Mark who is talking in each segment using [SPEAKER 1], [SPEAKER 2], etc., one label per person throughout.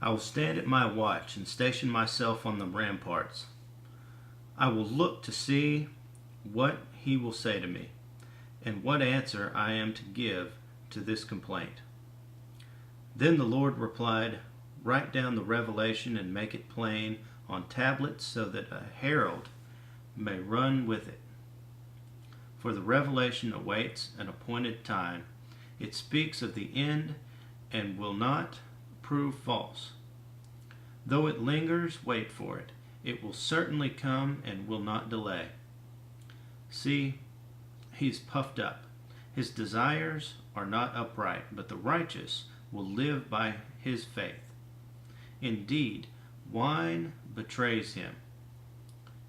[SPEAKER 1] I will stand at my watch and station myself on the ramparts. I will look to see what he will say to me, and what answer I am to give to this complaint. Then the Lord replied, Write down the revelation and make it plain on tablets so that a herald may run with it. For the revelation awaits an appointed time. It speaks of the end and will not prove false. Though it lingers, wait for it. It will certainly come and will not delay. See, he is puffed up. His desires are not upright, but the righteous will live by his faith. Indeed, wine betrays him.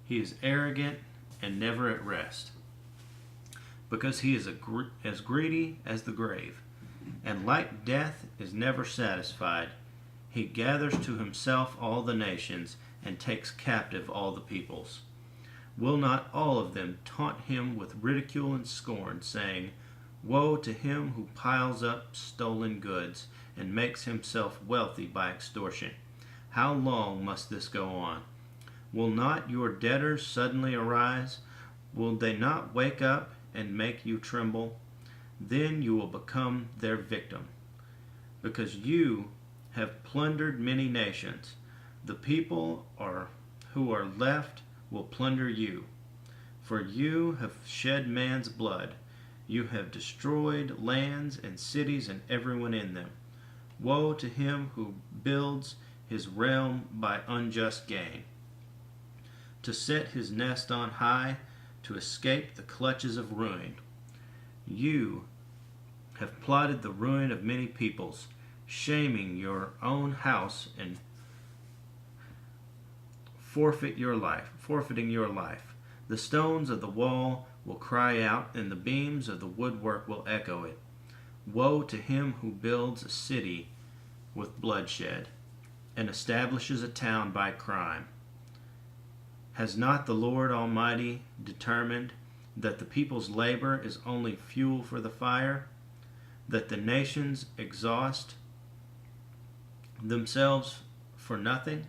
[SPEAKER 1] He is arrogant and never at rest, because he is as greedy as the grave, and like death is never satisfied. He gathers to himself all the nations and takes captive all the peoples. Will not all of them taunt him with ridicule and scorn, saying, Woe to him who piles up stolen goods and makes himself wealthy by extortion. How long must this go on? Will not your debtors suddenly arise? Will they not wake up and make you tremble? Then you will become their victim, because you have plundered many nations. The people who are left will plunder you, for you have shed man's blood. You have destroyed lands and cities and everyone in them. Woe to him who builds his realm by unjust gain, to set his nest on high, to escape the clutches of ruin. You have plotted the ruin of many peoples, shaming your own house and forfeiting your life. The stones of the wall will cry out, and the beams of the woodwork will echo it. Woe to him who builds a city with bloodshed and establishes a town by crime. Has not the Lord Almighty determined that the people's labor is only fuel for the fire, that the nations exhaust themselves for nothing?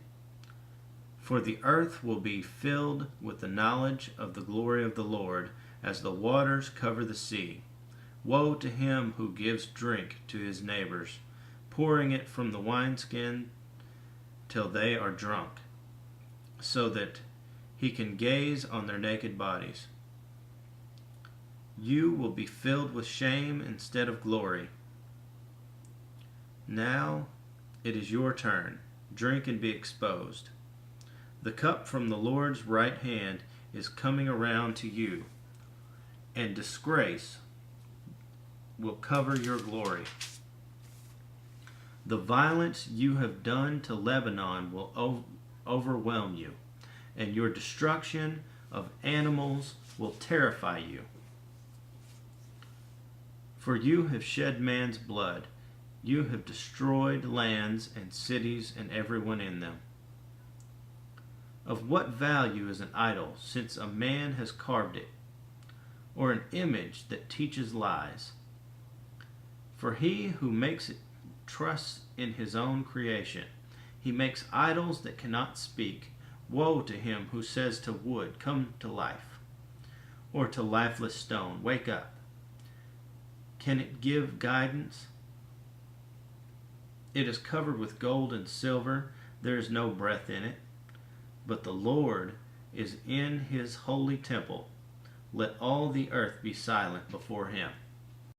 [SPEAKER 1] For the earth will be filled with the knowledge of the glory of the Lord, as the waters cover the sea. Woe to him who gives drink to his neighbors, pouring it from the wineskin till they are drunk, so that he can gaze on their naked bodies. You will be filled with shame instead of glory. Now it is your turn. Drink and be exposed. The cup from the Lord's right hand is coming around to you, and disgrace will cover your glory. The violence you have done to Lebanon will overwhelm you, and your destruction of animals will terrify you. For you have shed man's blood. You have destroyed lands and cities and everyone in them. Of what value is an idol, since a man has carved it, or an image that teaches lies? For he who makes it trusts in his own creation. He makes idols that cannot speak. Woe to him who says to wood, Come to life, or to lifeless stone, Wake up. Can it give guidance? It is covered with gold and silver. There is no breath in it. But the Lord is in his holy temple. Let all the earth be silent before him.